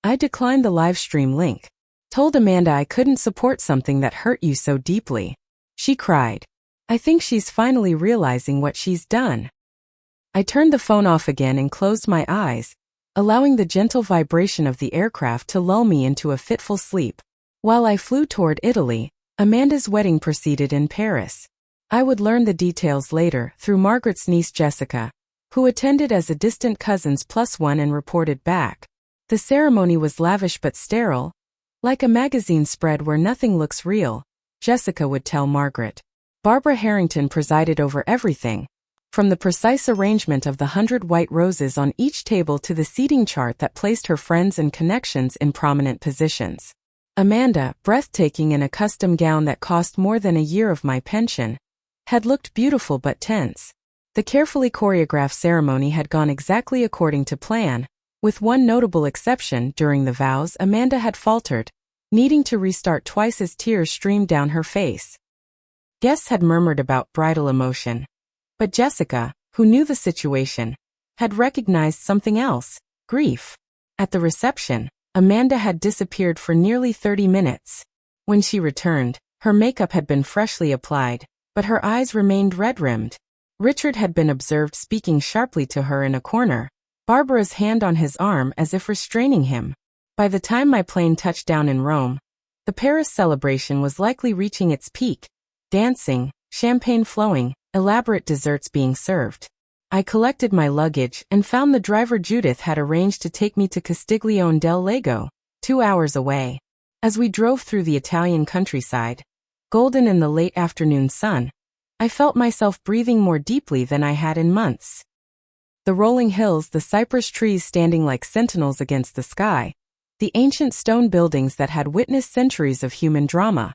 I declined the Livestream link. Told Amanda I couldn't support something that hurt you so deeply. She cried. I think she's finally realizing what she's done. I turned the phone off again and closed my eyes, allowing the gentle vibration of the aircraft to lull me into a fitful sleep. While I flew toward Italy, Amanda's wedding proceeded in Paris. I would learn the details later through Margaret's niece Jessica, who attended as a distant cousin's +1 and reported back. The ceremony was lavish but sterile, like a magazine spread where nothing looks real, Jessica would tell Margaret. Barbara Harrington presided over everything, from the precise arrangement of the 100 white roses on each table to the seating chart that placed her friends and connections in prominent positions. Amanda, breathtaking in a custom gown that cost more than a year of my pension, had looked beautiful but tense. The carefully choreographed ceremony had gone exactly according to plan, with one notable exception. During the vows, Amanda had faltered, needing to restart twice as tears streamed down her face. Guests had murmured about bridal emotion. But Jessica, who knew the situation, had recognized something else, grief. At the reception, Amanda had disappeared for nearly 30 minutes. When she returned, her makeup had been freshly applied, but her eyes remained red-rimmed. Richard had been observed speaking sharply to her in a corner, Barbara's hand on his arm as if restraining him. By the time my plane touched down in Rome, the Paris celebration was likely reaching its peak. Dancing, champagne flowing, elaborate desserts being served. I collected my luggage and found the driver Judith had arranged to take me to Castiglione del Lago, 2 hours away. As we drove through the Italian countryside, golden in the late afternoon sun, I felt myself breathing more deeply than I had in months. The rolling hills, the cypress trees standing like sentinels against the sky, the ancient stone buildings that had witnessed centuries of human drama.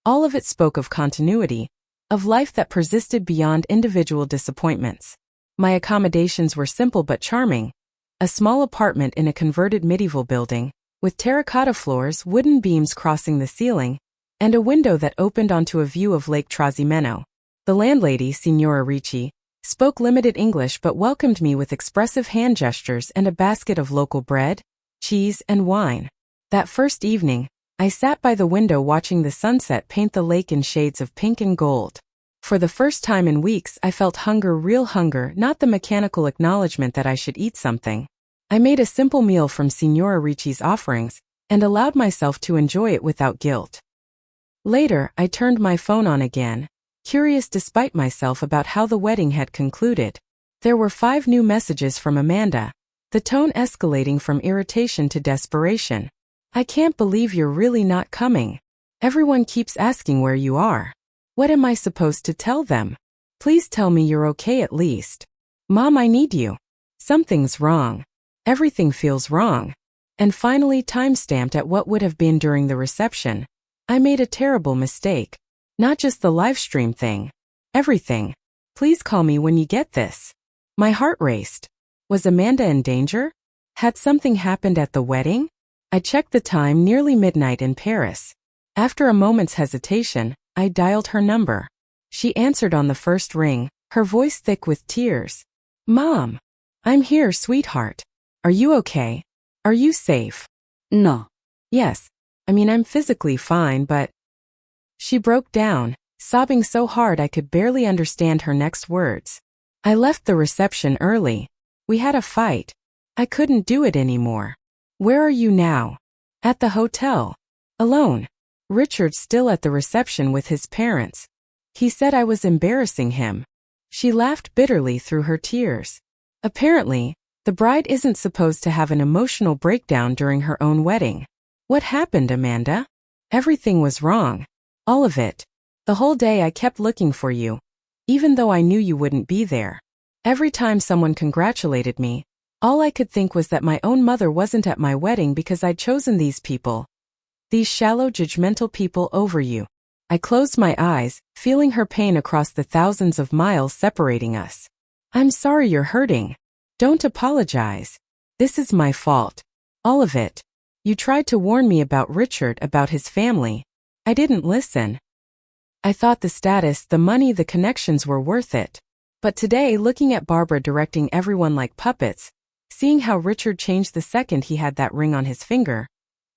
All of it spoke of continuity, of life that persisted beyond individual disappointments. My accommodations were simple but charming. A small apartment in a converted medieval building, with terracotta floors, wooden beams crossing the ceiling, and a window that opened onto a view of Lake Trasimeno. The landlady, Signora Ricci, spoke limited English but welcomed me with expressive hand gestures and a basket of local bread, cheese, and wine. That first evening, I sat by the window watching the sunset paint the lake in shades of pink and gold. For the first time in weeks, I felt hunger, real hunger, not the mechanical acknowledgement that I should eat something. I made a simple meal from Signora Ricci's offerings and allowed myself to enjoy it without guilt. Later, I turned my phone on again, curious despite myself about how the wedding had concluded. There were 5 new messages from Amanda, the tone escalating from irritation to desperation. I can't believe you're really not coming. Everyone keeps asking where you are. What am I supposed to tell them? Please tell me you're okay at least. Mom, I need you. Something's wrong. Everything feels wrong. And finally, time-stamped at what would have been during the reception. I made a terrible mistake. Not just the Livestream thing. Everything. Please call me when you get this. My heart raced. Was Amanda in danger? Had something happened at the wedding? I checked the time, nearly midnight in Paris. After a moment's hesitation, I dialed her number. She answered on the first ring, her voice thick with tears. Mom. I'm here, sweetheart. Are you okay? Are you safe? No. Yes. I'm physically fine, but... She broke down, sobbing so hard I could barely understand her next words. I left the reception early. We had a fight. I couldn't do it anymore. Where are you now? At the hotel. Alone. Richard's still at the reception with his parents. He said I was embarrassing him. She laughed bitterly through her tears. Apparently, the bride isn't supposed to have an emotional breakdown during her own wedding. What happened, Amanda? Everything was wrong. All of it. The whole day I kept looking for you, even though I knew you wouldn't be there. Every time someone congratulated me, all I could think was that my own mother wasn't at my wedding because I'd chosen these people. These shallow, judgmental people over you. I closed my eyes, feeling her pain across the thousands of miles separating us. I'm sorry you're hurting. Don't apologize. This is my fault. All of it. You tried to warn me about Richard, about his family. I didn't listen. I thought the status, the money, the connections were worth it. But today, looking at Barbara directing everyone like puppets, seeing how Richard changed the second he had that ring on his finger,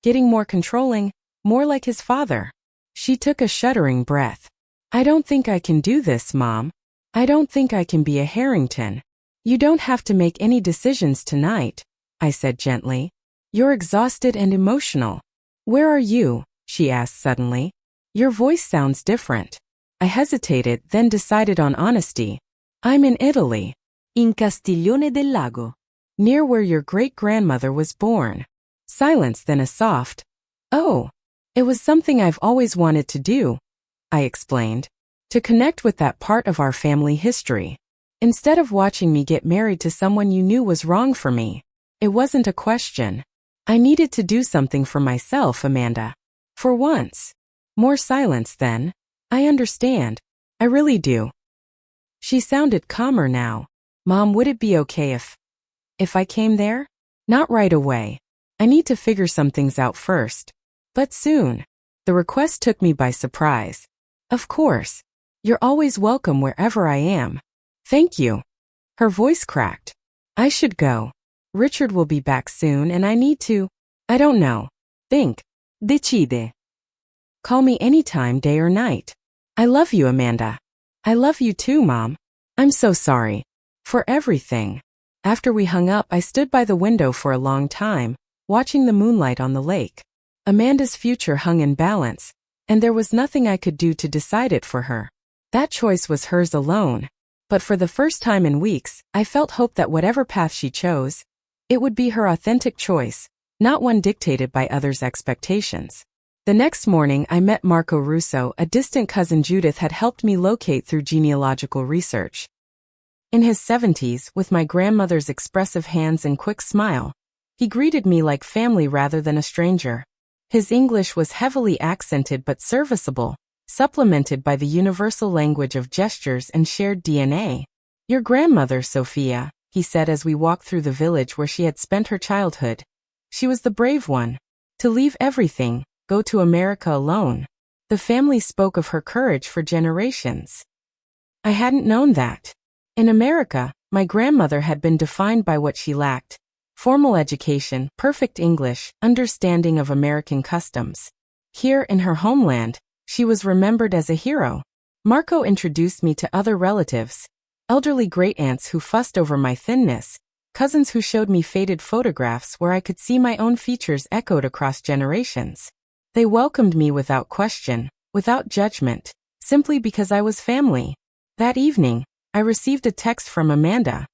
getting more controlling, more like his father. She took a shuddering breath. I don't think I can do this, Mom. I don't think I can be a Harrington. You don't have to make any decisions tonight, I said gently. You're exhausted and emotional. Where are you? She asked suddenly. Your voice sounds different. I hesitated, then decided on honesty. I'm in Italy. In Castiglione del Lago. Near where your great-grandmother was born. Silence, then a soft, oh. It was something I've always wanted to do, I explained. To connect with that part of our family history. Instead of watching me get married to someone you knew was wrong for me. It wasn't a question. I needed to do something for myself, Amanda. For once. More silence then. I understand. I really do. She sounded calmer now. Mom, would it be okay if I came there? Not right away. I need to figure some things out first. But soon. The request took me by surprise. Of course. You're always welcome wherever I am. Thank you. Her voice cracked. I should go. Richard will be back soon and I need to, I don't know. Think. Decide. Call me anytime, day or night. I love you, Amanda. I love you too, Mom. I'm so sorry. For everything. After we hung up, I stood by the window for a long time, watching the moonlight on the lake. Amanda's future hung in balance, and there was nothing I could do to decide it for her. That choice was hers alone. But for the first time in weeks, I felt hope that whatever path she chose, it would be her authentic choice, not one dictated by others' expectations. The next morning, I met Marco Russo, a distant cousin Judith had helped me locate through genealogical research. In his 70s, with my grandmother's expressive hands and quick smile, he greeted me like family rather than a stranger. His English was heavily accented but serviceable, supplemented by the universal language of gestures and shared DNA. Your grandmother, Sophia, he said as we walked through the village where she had spent her childhood. She was the brave one. To leave everything, go to America alone. The family spoke of her courage for generations. I hadn't known that. In America, my grandmother had been defined by what she lacked. Formal education, perfect English, understanding of American customs. Here in her homeland, she was remembered as a hero. Marco introduced me to other relatives. Elderly great-aunts who fussed over my thinness. Cousins who showed me faded photographs where I could see my own features echoed across generations. They welcomed me without question, without judgment, simply because I was family. That evening, I received a text from Amanda.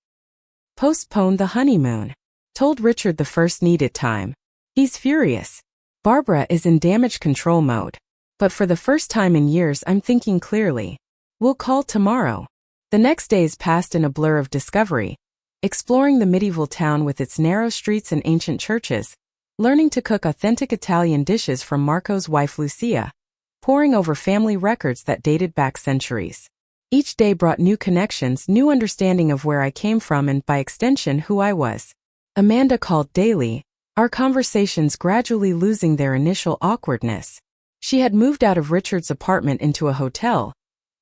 Postpone the honeymoon. Told Richard the first needed time. He's furious. Barbara is in damage control mode. But for the first time in years I'm thinking clearly. We'll call tomorrow. The next days passed in a blur of discovery, exploring the medieval town with its narrow streets and ancient churches, learning to cook authentic Italian dishes from Marco's wife Lucia, poring over family records that dated back centuries. Each day brought new connections, new understanding of where I came from and, by extension, who I was. Amanda called daily, our conversations gradually losing their initial awkwardness. She had moved out of Richard's apartment into a hotel,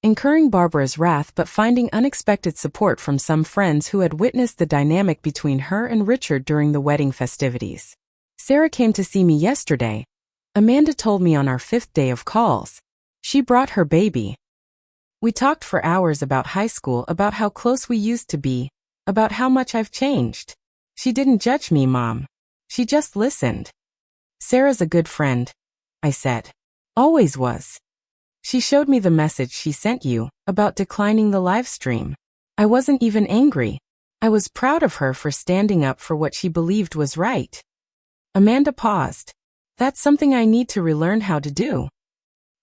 incurring Barbara's wrath but finding unexpected support from some friends who had witnessed the dynamic between her and Richard during the wedding festivities. Sarah came to see me yesterday, Amanda told me on our 5th day of calls. She brought her baby. We talked for hours about high school, about how close we used to be, about how much I've changed. She didn't judge me, Mom. She just listened. Sarah's a good friend, I said. Always was. She showed me the message she sent you, about declining the live stream. I wasn't even angry. I was proud of her for standing up for what she believed was right. Amanda paused. That's something I need to relearn how to do.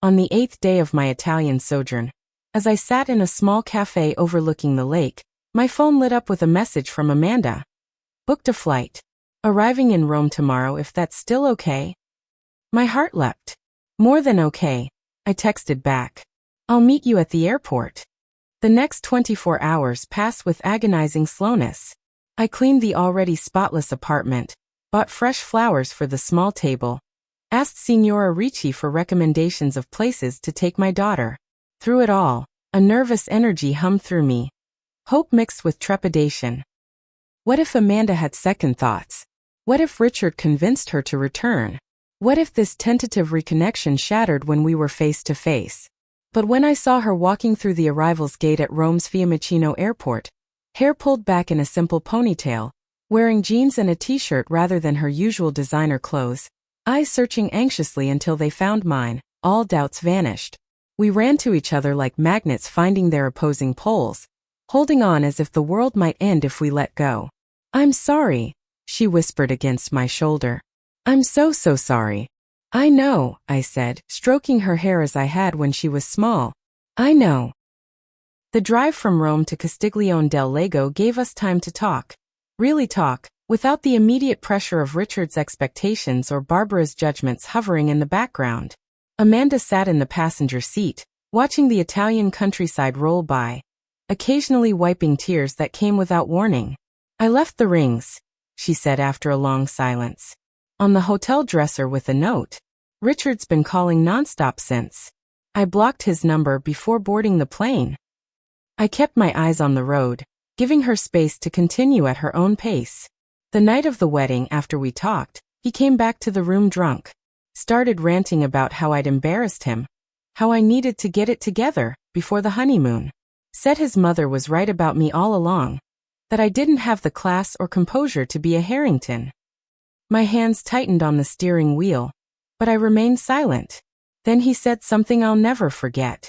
On the 8th day of my Italian sojourn, as I sat in a small cafe overlooking the lake, my phone lit up with a message from Amanda. Booked a flight. Arriving in Rome tomorrow if that's still okay. My heart leapt. More than okay, I texted back. I'll meet you at the airport. The next 24 hours passed with agonizing slowness. I cleaned the already spotless apartment, bought fresh flowers for the small table, asked Signora Ricci for recommendations of places to take my daughter. Through it all, a nervous energy hummed through me. Hope mixed with trepidation. What if Amanda had second thoughts? What if Richard convinced her to return? What if this tentative reconnection shattered when we were face to face? But when I saw her walking through the arrivals gate at Rome's Fiumicino airport, hair pulled back in a simple ponytail, wearing jeans and a t-shirt rather than her usual designer clothes, eyes searching anxiously until they found mine, all doubts vanished. We ran to each other like magnets finding their opposing poles, holding on as if the world might end if we let go. I'm sorry, she whispered against my shoulder. I'm so sorry. I know, I said, stroking her hair as I had when she was small. I know. The drive from Rome to Castiglione del Lago gave us time to talk. Really talk, without the immediate pressure of Richard's expectations or Barbara's judgments hovering in the background. Amanda sat in the passenger seat, watching the Italian countryside roll by, occasionally wiping tears that came without warning. I left the rings, she said after a long silence, on the hotel dresser with a note. Richard's been calling nonstop since. I blocked his number before boarding the plane. I kept my eyes on the road, giving her space to continue at her own pace. The night of the wedding, after we talked, he came back to the room drunk. Started ranting about how I'd embarrassed him, how I needed to get it together before the honeymoon. Said his mother was right about me all along, that I didn't have the class or composure to be a Harrington. My hands tightened on the steering wheel, but I remained silent. Then he said something I'll never forget.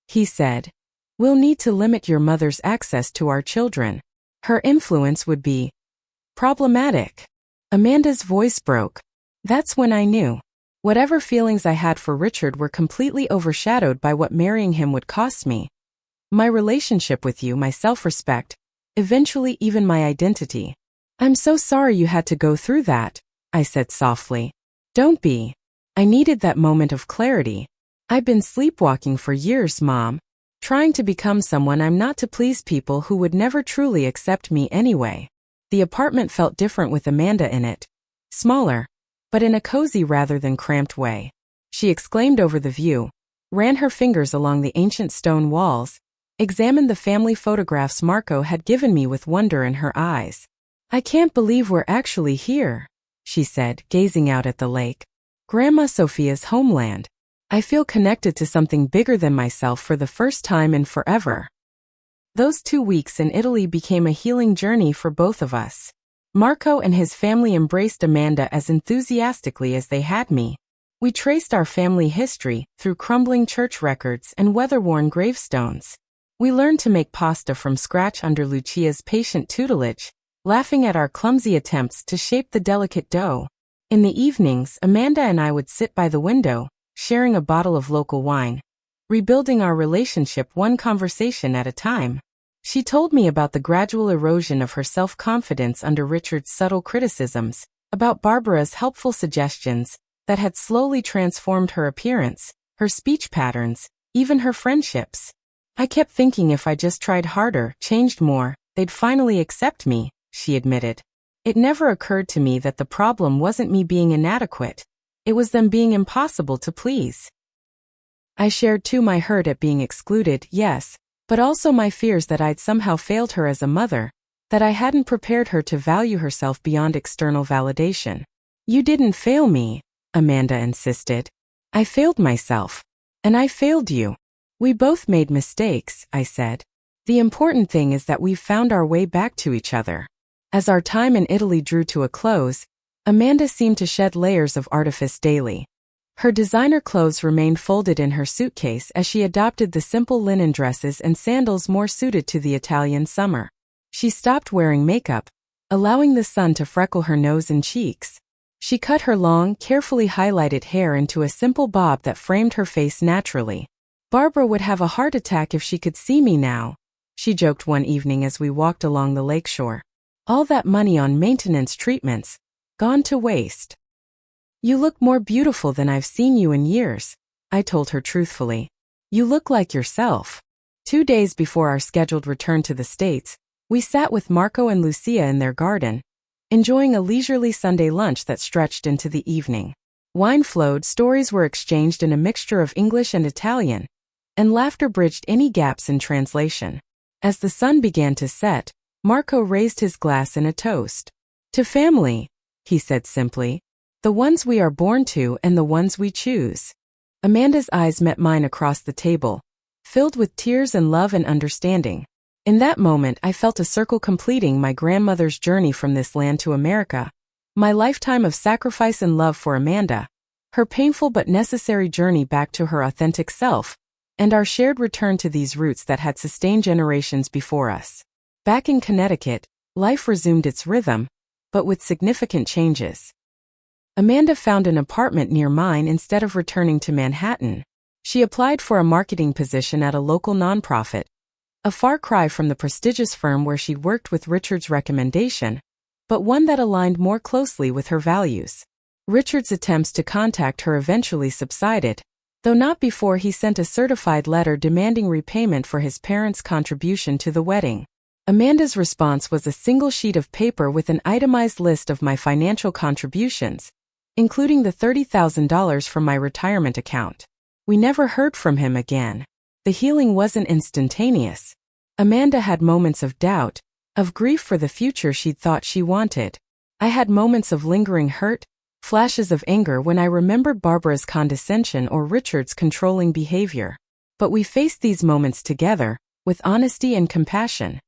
He said, "We'll need to limit your mother's access to our children. Her influence would be problematic." Amanda's voice broke. That's when I knew. Whatever feelings I had for Richard were completely overshadowed by what marrying him would cost me. My relationship with you, my self-respect, eventually even my identity. I'm so sorry you had to go through that, I said softly. Don't be. I needed that moment of clarity. I've been sleepwalking for years, Mom, trying to become someone I'm not to please people who would never truly accept me anyway. The apartment felt different with Amanda in it. Smaller, but in a cozy rather than cramped way. She exclaimed over the view, ran her fingers along the ancient stone walls, examined the family photographs Marco had given me with wonder in her eyes. I can't believe we're actually here, she said, gazing out at the lake. Grandma Sophia's homeland. I feel connected to something bigger than myself for the first time in forever. Those 2 weeks in Italy became a healing journey for both of us. Marco and his family embraced Amanda as enthusiastically as they had me. We traced our family history through crumbling church records and weather-worn gravestones. We learned to make pasta from scratch under Lucia's patient tutelage, laughing at our clumsy attempts to shape the delicate dough. In the evenings, Amanda and I would sit by the window, sharing a bottle of local wine, rebuilding our relationship one conversation at a time. She told me about the gradual erosion of her self-confidence under Richard's subtle criticisms, about Barbara's helpful suggestions that had slowly transformed her appearance, her speech patterns, even her friendships. I kept thinking if I just tried harder, changed more, they'd finally accept me, she admitted. It never occurred to me that the problem wasn't me being inadequate. It was them being impossible to please. I shared too my hurt at being excluded, yes, but also my fears that I'd somehow failed her as a mother, that I hadn't prepared her to value herself beyond external validation. You didn't fail me, Amanda insisted. I failed myself. And I failed you. We both made mistakes, I said. The important thing is that we've found our way back to each other. As our time in Italy drew to a close, Amanda seemed to shed layers of artifice daily. Her designer clothes remained folded in her suitcase as she adopted the simple linen dresses and sandals more suited to the Italian summer. She stopped wearing makeup, allowing the sun to freckle her nose and cheeks. She cut her long, carefully highlighted hair into a simple bob that framed her face naturally. Barbara would have a heart attack if she could see me now, she joked one evening as we walked along the lakeshore. All that money on maintenance treatments, gone to waste. You look more beautiful than I've seen you in years, I told her truthfully. You look like yourself. 2 days before our scheduled return to the States, we sat with Marco and Lucia in their garden, enjoying a leisurely Sunday lunch that stretched into the evening. Wine flowed, stories were exchanged in a mixture of English and Italian, and laughter bridged any gaps in translation. As the sun began to set, Marco raised his glass in a toast. To family, he said simply. The ones we are born to and the ones we choose. Amanda's eyes met mine across the table, filled with tears and love and understanding. In that moment I felt a circle completing my grandmother's journey from this land to America, my lifetime of sacrifice and love for Amanda, her painful but necessary journey back to her authentic self, and our shared return to these roots that had sustained generations before us. Back in Connecticut, life resumed its rhythm, but with significant changes. Amanda found an apartment near mine instead of returning to Manhattan. She applied for a marketing position at a local nonprofit, a far cry from the prestigious firm where she'd worked with Richard's recommendation, but one that aligned more closely with her values. Richard's attempts to contact her eventually subsided, though not before he sent a certified letter demanding repayment for his parents' contribution to the wedding. Amanda's response was a single sheet of paper with an itemized list of my financial contributions, including the $30,000 from my retirement account. We never heard from him again. The healing wasn't instantaneous. Amanda had moments of doubt, of grief for the future she'd thought she wanted. I had moments of lingering hurt, flashes of anger when I remembered Barbara's condescension or Richard's controlling behavior. But we faced these moments together, with honesty and compassion.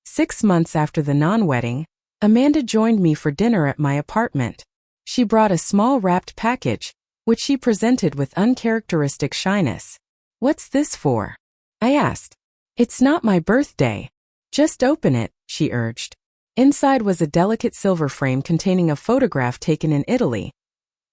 6 months after the non-wedding, Amanda joined me for dinner at my apartment. She brought a small wrapped package, which she presented with uncharacteristic shyness. What's this for? I asked. It's not my birthday. Just open it, she urged. Inside was a delicate silver frame containing a photograph taken in Italy.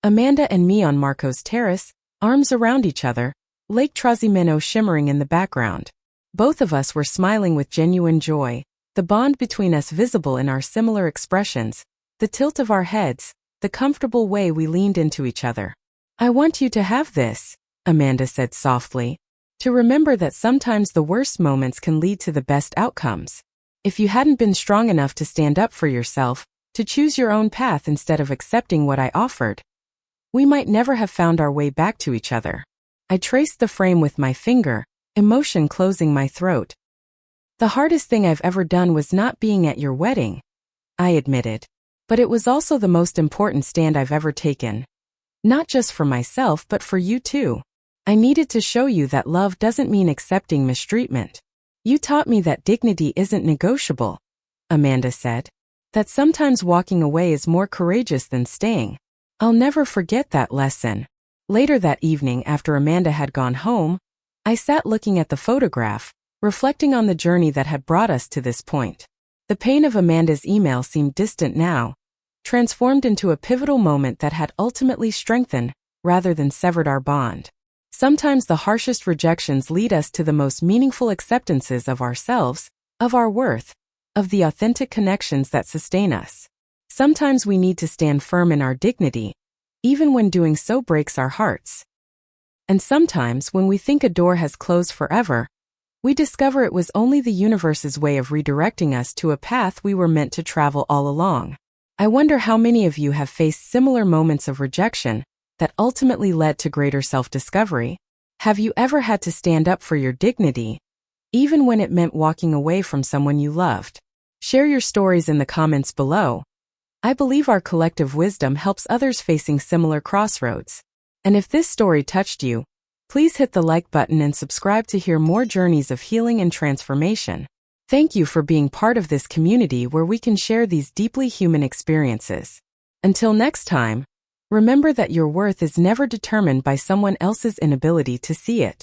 Amanda and me on Marco's terrace, arms around each other, Lake Trasimeno shimmering in the background. Both of us were smiling with genuine joy, the bond between us visible in our similar expressions, the tilt of our heads, the comfortable way we leaned into each other. I want you to have this, Amanda said softly, to remember that sometimes the worst moments can lead to the best outcomes. If you hadn't been strong enough to stand up for yourself, to choose your own path instead of accepting what I offered, we might never have found our way back to each other. I traced the frame with my finger, emotion closing my throat. The hardest thing I've ever done was not being at your wedding, I admitted. But it was also the most important stand I've ever taken. Not just for myself but for you too. I needed to show you that love doesn't mean accepting mistreatment. You taught me that dignity isn't negotiable, Amanda said. That sometimes walking away is more courageous than staying. I'll never forget that lesson. Later that evening, after Amanda had gone home, I sat looking at the photograph, reflecting on the journey that had brought us to this point. The pain of Amanda's email seemed distant now, transformed into a pivotal moment that had ultimately strengthened, rather than severed our bond. Sometimes the harshest rejections lead us to the most meaningful acceptances of ourselves, of our worth, of the authentic connections that sustain us. Sometimes we need to stand firm in our dignity, even when doing so breaks our hearts. And sometimes, when we think a door has closed forever, we discover it was only the universe's way of redirecting us to a path we were meant to travel all along. I wonder how many of you have faced similar moments of rejection that ultimately led to greater self-discovery. Have you ever had to stand up for your dignity, even when it meant walking away from someone you loved? Share your stories in the comments below. I believe our collective wisdom helps others facing similar crossroads. And if this story touched you, please hit the like button and subscribe to hear more journeys of healing and transformation. Thank you for being part of this community where we can share these deeply human experiences. Until next time, remember that your worth is never determined by someone else's inability to see it.